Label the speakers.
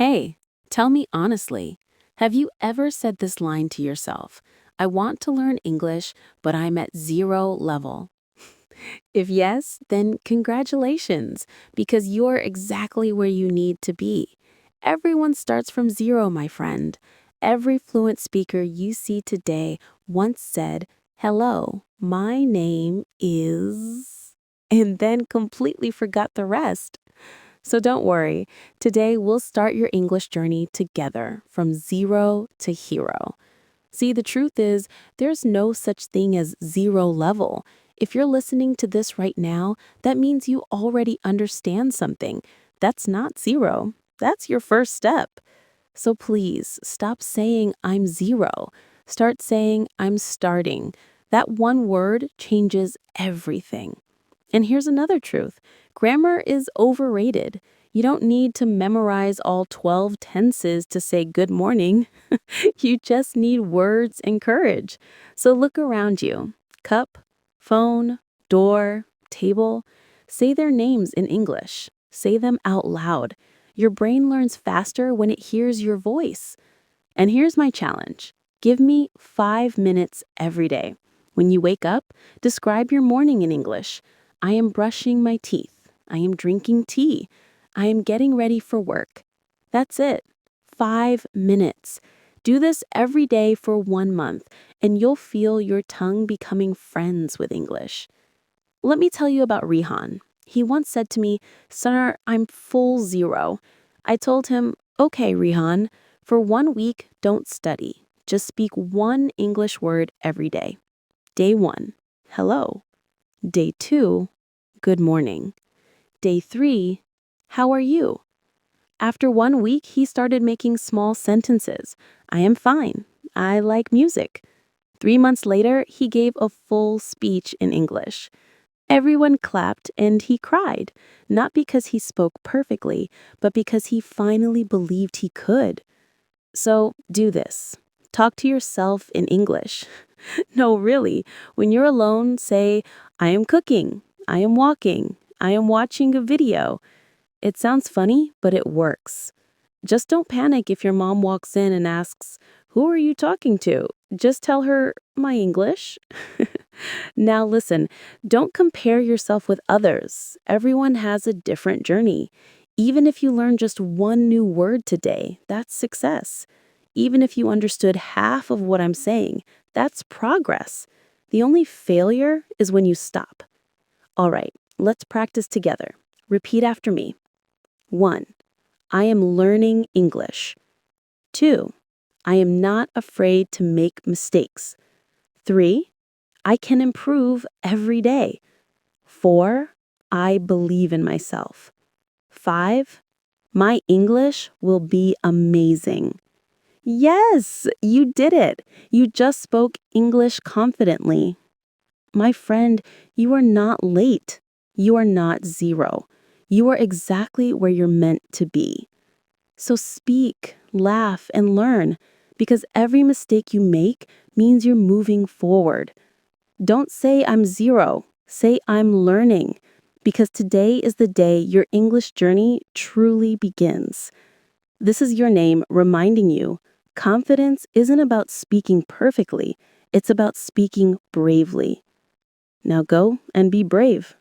Speaker 1: Hey, tell me honestly, have you ever said this line to yourself? I want to learn English, but I'm at zero level. If yes, then congratulations, because you're exactly where you need to be. Everyone starts from zero, my friend. Every fluent speaker you see today once said, "Hello, my name is," and then completely forgot the rest. So don't worry, today we'll start your English journey together from zero to hero. See, the truth is, there's no such thing as zero level. If you're listening to this right now, that means you already understand something. That's not zero. That's your first step. So please stop saying I'm zero. Start saying I'm starting. That one word changes everything. And here's another truth. Grammar is overrated. You don't need to memorize all 12 tenses to say good morning. You just need words and courage. So look around you. Cup, phone, door, table. Say their names in English. Say them out loud. Your brain learns faster when it hears your voice. And here's my challenge. Give me 5 minutes every day. When you wake up, describe your morning in English. I am brushing my teeth. I am drinking tea. I am getting ready for work. That's it. 5 minutes. Do this every day for 1 month, and you'll feel your tongue becoming friends with English. Let me tell you about Rihan. He once said to me, "Sir, I'm full zero." I told him, "Okay, Rihan, for 1 week, don't study. Just speak one English word every day. Day 1, hello. Day 2, good morning. Day 3, how are you?" After 1 week, he started making small sentences. I am fine. I like music. 3 months later, he gave a full speech in English. Everyone clapped and he cried, not because he spoke perfectly, but because he finally believed he could. So do this. Talk to yourself in English. No, really. When you're alone, say, I am cooking, I am walking, I am watching a video. It sounds funny, but it works. Just don't panic if your mom walks in and asks, "Who are you talking to?" Just tell her, "My English." Now listen, don't compare yourself with others. Everyone has a different journey. Even if you learn just one new word today, that's success. Even if you understood half of what I'm saying, that's progress. The only failure is when you stop. All right, let's practice together. Repeat after me. 1. I am learning English. 2. I am not afraid to make mistakes. 3. I can improve every day. 4. I believe in myself. 5. My English will be amazing. Yes, you did it. You just spoke English confidently. My friend, you are not late. You are not zero. You are exactly where you're meant to be. So speak, laugh, and learn, because every mistake you make means you're moving forward. Don't say I'm zero. Say I'm learning, because today is the day your English journey truly begins. This is your name reminding you, confidence isn't about speaking perfectly. It's about speaking bravely. Now go and be brave.